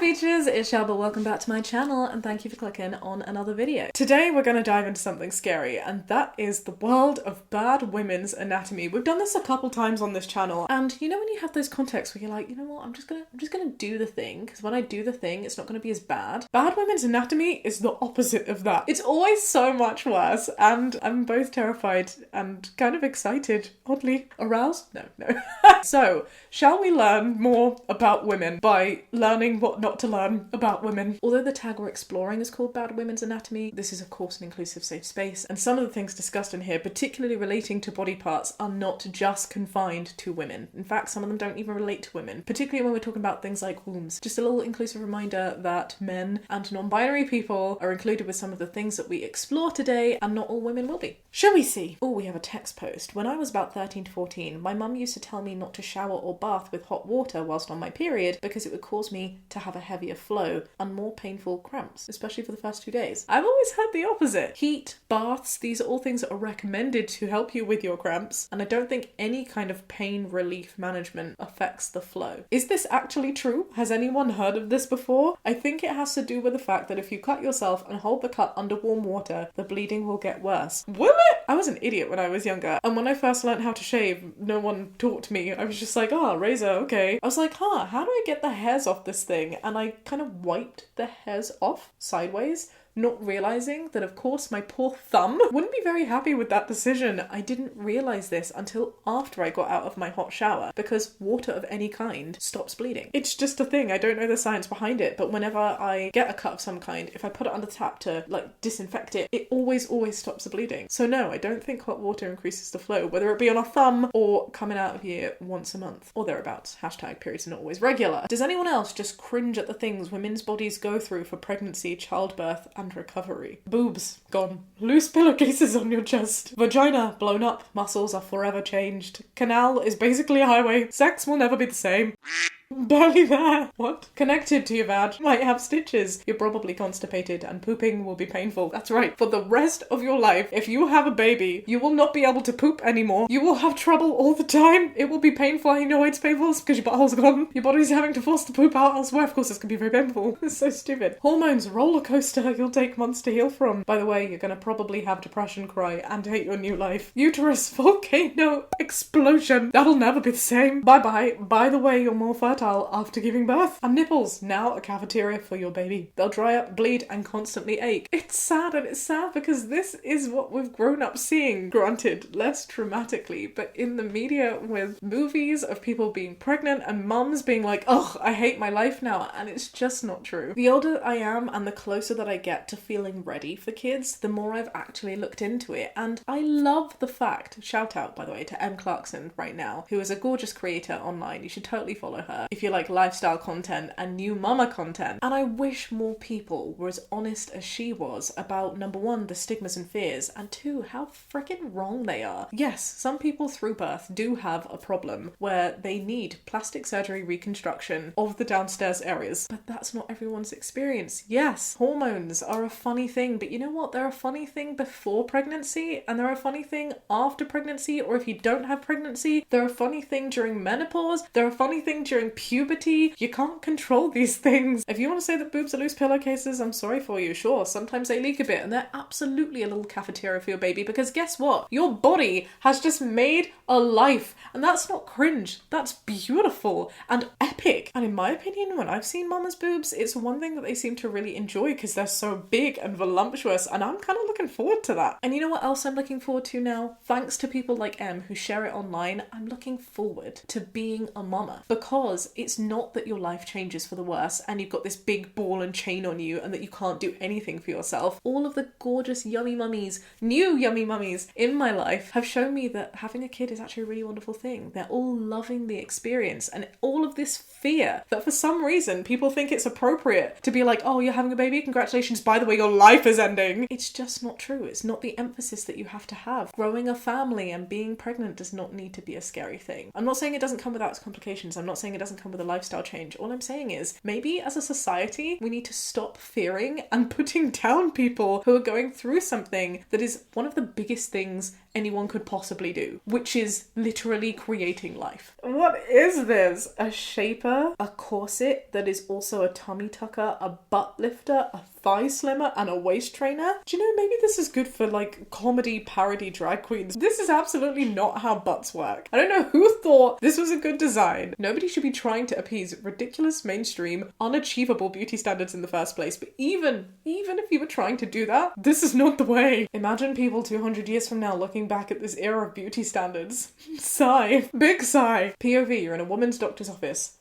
Features, it's Shaaba, welcome back to my channel and thank you for clicking on another video. Today we're going to dive into something scary, and that is the world of bad women's anatomy. We've done this a couple times on this channel, and you know when you have those contexts where you're like, you know what, I'm just gonna do the thing, because when I do the thing it's not going to be as bad. Bad women's anatomy is the opposite of that. It's always so much worse, and I'm both terrified and kind of excited, oddly aroused? No. So, shall we learn more about women by learning what not to learn about women? Although the tag we're exploring is called Bad Women's Anatomy, this is of course an inclusive safe space, and some of the things discussed in here, particularly relating to body parts, are not just confined to women. In fact, some of them don't even relate to women, particularly when we're talking about things like wombs. Just a little inclusive reminder that men and non-binary people are included with some of the things that we explore today, and not all women will be. Shall we see? Oh, we have a text post. When I was about 13 to 14, my mum used to tell me not to shower or bath with hot water whilst on my period because it would cause me to have a heavier flow and more painful cramps, especially for the first 2 days. I've always had the opposite. Heat, baths, these are all things that are recommended to help you with your cramps, and I don't think any kind of pain relief management affects the flow. Is this actually true? Has anyone heard of this before? I think it has to do with the fact that if you cut yourself and hold the cut under warm water, the bleeding will get worse. Will it? I was an idiot when I was younger, and when I first learned how to shave, no one taught me. I was just like, razor, okay. I was like, how do I get the hairs off this thing? And I kind of wiped the hairs off sideways, not realising that of course my poor thumb wouldn't be very happy with that decision. I didn't realise this until after I got out of my hot shower, because water of any kind stops bleeding. It's just a thing, I don't know the science behind it, but whenever I get a cut of some kind, if I put it under the tap to like disinfect it, it always stops the bleeding. So no, I don't think hot water increases the flow, whether it be on a thumb or coming out of here once a month or thereabouts. Hashtag periods are not always regular. Does anyone else just cringe at the things women's bodies go through for pregnancy, childbirth and recovery? Boobs gone, loose pillowcases on your chest, vagina blown up, muscles are forever changed, canal is basically a highway, sex will never be the same. Barely there. What? Connected to your vag might have stitches. You're probably constipated and pooping will be painful. That's right. For the rest of your life, if you have a baby, you will not be able to poop anymore. You will have trouble all the time. It will be painful. I know it's painful because your butthole's gone. Your body's having to force the poop out elsewhere. Of course, this can be very painful. It's so stupid. Hormones, roller coaster. You'll take months to heal from. By the way, you're gonna probably have depression, cry, and hate your new life. Uterus, volcano, explosion. That'll never be the same. Bye-bye. By the way, you're more fertile after giving birth. And nipples, now a cafeteria for your baby. They'll dry up, bleed, and constantly ache. It's sad, and it's sad because this is what we've grown up seeing. Granted, less dramatically, but in the media with movies of people being pregnant and mums being like, ugh, I hate my life now, and it's just not true. The older I am and the closer that I get to feeling ready for kids, the more I've actually looked into it, and I love the fact, shout out by the way to M. Clarkson right now, who is a gorgeous creator online. You should totally follow her if you like lifestyle content and new mama content. And I wish more people were as honest as she was about, number one, the stigmas and fears, and two, how freaking wrong they are. Yes, some people through birth do have a problem where they need plastic surgery reconstruction of the downstairs areas, but that's not everyone's experience. Yes, hormones are a funny thing, but you know what? They're a funny thing before pregnancy, and they're a funny thing after pregnancy, or if you don't have pregnancy, they're a funny thing during menopause, they're a funny thing during puberty. You can't control these things. If you want to say that boobs are loose pillowcases, I'm sorry for you. Sure, sometimes they leak a bit, and they're absolutely a little cafeteria for your baby, because guess what? Your body has just made a life, and that's not cringe. That's beautiful and epic. And in my opinion, when I've seen mama's boobs, it's one thing that they seem to really enjoy because they're so big and voluptuous, and I'm kind of looking forward to that. And you know what else I'm looking forward to now? Thanks to people like Em who share it online, I'm looking forward to being a mama, because it's not that your life changes for the worse and you've got this big ball and chain on you and that you can't do anything for yourself. All of the gorgeous yummy mummies, new yummy mummies in my life have shown me that having a kid is actually a really wonderful thing. They're all loving the experience, and all of this fear that for some reason people think it's appropriate to be like, oh, you're having a baby, congratulations, by the way, your life is ending. It's just not true. It's not the emphasis that you have to have. Growing a family and being pregnant does not need to be a scary thing. I'm not saying it doesn't come without its complications. I'm not saying it doesn't doesn't come with a lifestyle change. All I'm saying is, maybe as a society, we need to stop fearing and putting down people who are going through something that is one of the biggest things anyone could possibly do, which is literally creating life. What is this? A shaper, a corset that is also a tummy tucker, a butt lifter, a thigh slimmer, and a waist trainer? Do you know, maybe this is good for like comedy parody drag queens. This is absolutely not how butts work. I don't know who thought this was a good design. Nobody should be trying to appease ridiculous, mainstream, unachievable beauty standards in the first place, but even if you were trying to do that, this is not the way. Imagine people 200 years from now looking back at this era of beauty standards. Sigh. Big sigh. POV, you're in a woman's doctor's office.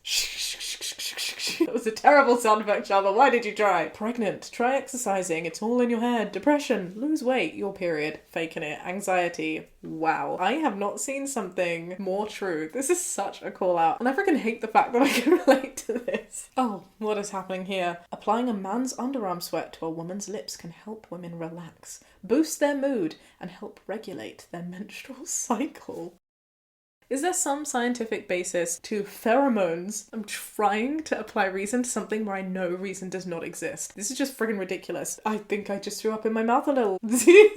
That was a terrible sound effect, Shaaba. Why did you try? Pregnant. Try exercising. It's all in your head. Depression. Lose weight. Your period. Faking it. Anxiety. Wow. I have not seen something more true. This is such a call out. And I freaking hate the fact that I can relate to this. Oh, what is happening here? Applying a man's underarm sweat to a woman's lips can help women relax, boost their mood, and help regulate their menstrual cycle. Is there some scientific basis to pheromones? I'm trying to apply reason to something where I know reason does not exist. This is just friggin' ridiculous. I think I just threw up in my mouth a little.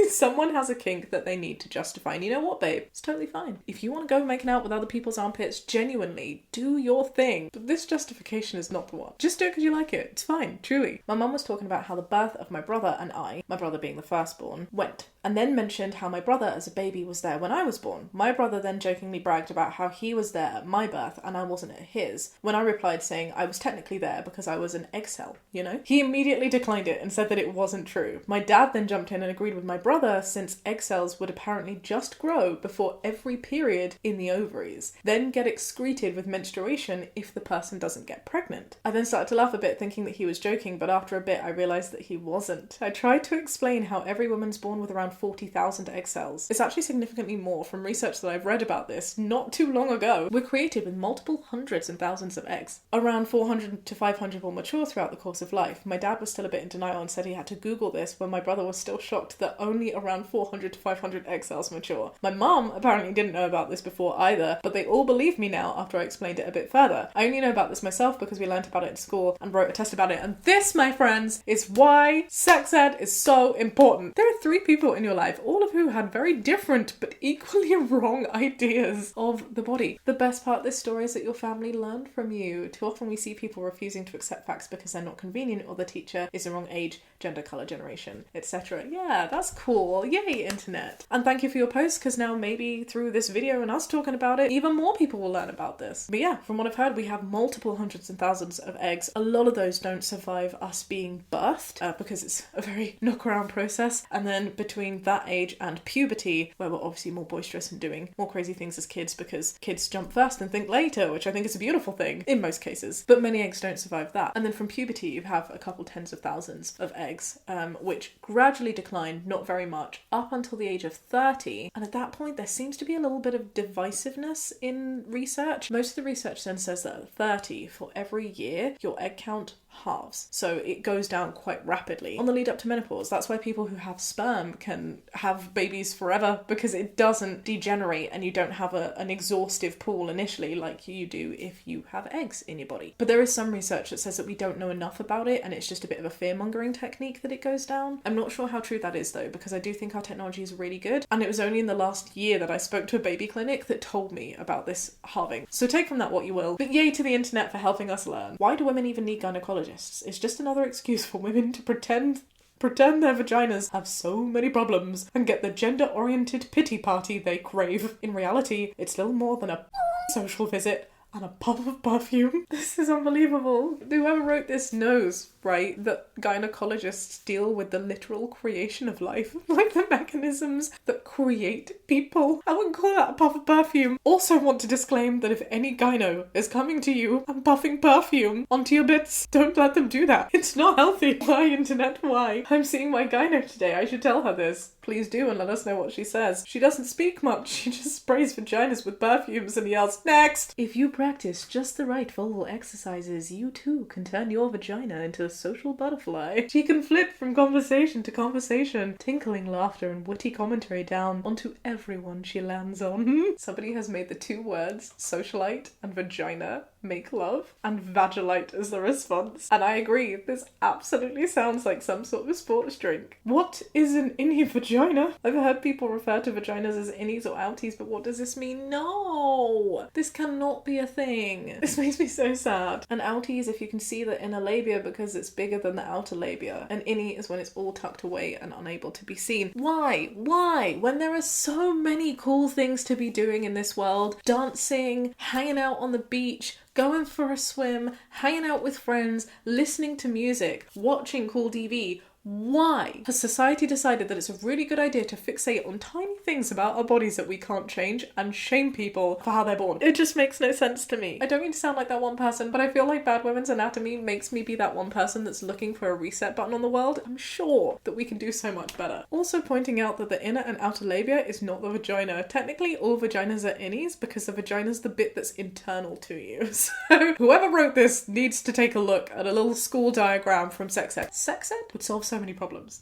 Someone has a kink that they need to justify. And you know what, babe? It's totally fine. If you want to go making out with other people's armpits, genuinely, do your thing. But this justification is not the one. Just do it because you like it. It's fine, truly. My mum was talking about how the birth of my brother and I, my brother being the firstborn, went. And then mentioned how my brother as a baby was there when I was born. My brother then jokingly bragged about how he was there at my birth and I wasn't at his, when I replied saying I was technically there because I was an egg cell, you know? He immediately declined it and said that it wasn't true. My dad then jumped in and agreed with my brother, since egg cells would apparently just grow before every period in the ovaries, then get excreted with menstruation if the person doesn't get pregnant. I then started to laugh a bit thinking that he was joking, but after a bit I realised that he wasn't. I tried to explain how every woman's born with around 40,000 egg cells. It's actually significantly more from research that I've read about this not too long ago. We're created with multiple hundreds and thousands of eggs. Around 400 to 500 will mature throughout the course of life. My dad was still a bit in denial and said he had to Google this, when my brother was still shocked that only around 400 to 500 egg cells mature. My mum apparently didn't know about this before either, but they all believe me now after I explained it a bit further. I only know about this myself because we learnt about it in school and wrote a test about it, and this, my friends, is why sex ed is so important. There are 3 people in your life, all of who had very different but equally wrong ideas of the body. The best part of this story is that your family learned from you. Too often we see people refusing to accept facts because they're not convenient, or the teacher is the wrong age, gender, colour, generation, etc. Yeah, that's cool. Yay, internet. And thank you for your post, because now maybe through this video and us talking about it, even more people will learn about this. But yeah, from what I've heard, we have multiple hundreds and thousands of eggs. A lot of those don't survive us being birthed because it's a very knock around process. And then between that age and puberty, where we're obviously more boisterous and doing more crazy things as kids, because kids jump first and think later, which I think is a beautiful thing in most cases, but many eggs don't survive that. And then from puberty you have a couple tens of thousands of eggs, which gradually decline, not very much, up until the age of 30. And at that point there seems to be a little bit of divisiveness in research. Most of the research then says that at 30, for every year, your egg count halves. So it goes down quite rapidly on the lead up to menopause. That's why people who have sperm can have babies forever, because it doesn't degenerate and you don't have an exhaustive pool initially like you do if you have eggs in your body. But there is some research that says that we don't know enough about it and it's just a bit of a fear-mongering technique that it goes down. I'm not sure how true that is though, because I do think our technology is really good, and it was only in the last year that I spoke to a baby clinic that told me about this halving. So take from that what you will, but yay to the internet for helping us learn. Why do women even need gynecologists? It's just another excuse for women to pretend their vaginas have so many problems and get the gender-oriented pity party they crave. In reality, it's little more than a social visit and a puff of perfume. This is unbelievable. Whoever wrote this knows, right, that gynecologists deal with the literal creation of life, like the mechanisms that create people. I wouldn't call that a puff of perfume. Also want to disclaim that if any gyno is coming to you and puffing perfume onto your bits, don't let them do that. It's not healthy. Why, internet, why? I'm seeing my gyno today. I should tell her this. Please do, and let us know what she says. She doesn't speak much. She just sprays vaginas with perfumes and yells, "Next!" If you practice just the right vulval exercises, you too can turn your vagina into a social butterfly. She can flit from conversation to conversation, tinkling laughter and witty commentary down onto everyone she lands on. Somebody has made the 2 words, socialite and vagina, make love, and vagilite is the response. And I agree, this absolutely sounds like some sort of sports drink. What is an innie vagina? I've heard people refer to vaginas as innies or outies, but what does this mean? No! This cannot be a thing. This makes me so sad. An outie is if you can see the inner labia because it's bigger than the outer labia. An innie is when it's all tucked away and unable to be seen. Why? Why? When there are so many cool things to be doing in this world, dancing, hanging out on the beach, going for a swim, hanging out with friends, listening to music, watching cool TV. Why has society decided that it's a really good idea to fixate on tiny things about our bodies that we can't change and shame people for how they're born? It just makes no sense to me. I don't mean to sound like that one person, but I feel like Bad Women's Anatomy makes me be that one person that's looking for a reset button on the world. I'm sure that we can do so much better. Also pointing out that the inner and outer labia is not the vagina. Technically, all vaginas are innies because the vagina's the bit that's internal to you. So whoever wrote this needs to take a look at a little school diagram from sex ed. Sex ed would solve so many problems.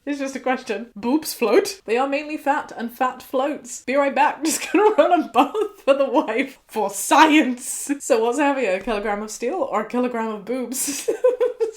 It's just a question. Boobs float. They are mainly fat and fat floats. Be right back. Just gonna run a bath for the wife for science. So what's heavier, a kilogram of steel or a kilogram of boobs?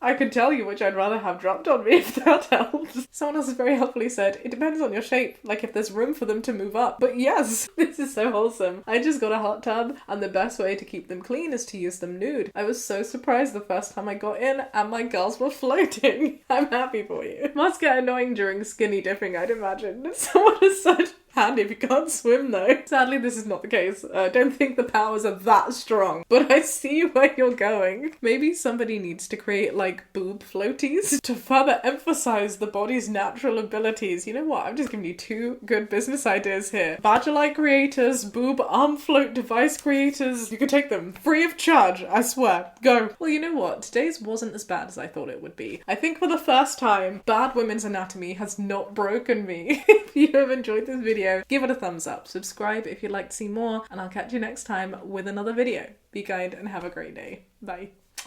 I could tell you which I'd rather have dropped on me if that helps. Someone else has very helpfully said, it depends on your shape, like if there's room for them to move up. But yes, this is so wholesome. I just got a hot tub and the best way to keep them clean is to use them nude. I was so surprised the first time I got in and my girls were floating. I'm happy for you. Must get annoying during skinny dipping, I'd imagine. Someone has said, handy if you can't swim though. Sadly, this is not the case. I don't think the powers are that strong, but I see where you're going. Maybe somebody needs to create like boob floaties to further emphasize the body's natural abilities. You know what? I've just given you two good business ideas here. Vagilite creators, boob arm float device creators. You could take them free of charge, I swear. Go. Well, you know what? Today's wasn't as bad as I thought it would be. I think for the first time, Bad Women's Anatomy has not broken me. If you have enjoyed this video, give it a thumbs up, subscribe if you'd like to see more, and I'll catch you next time with another video. Be kind and have a great day. Bye.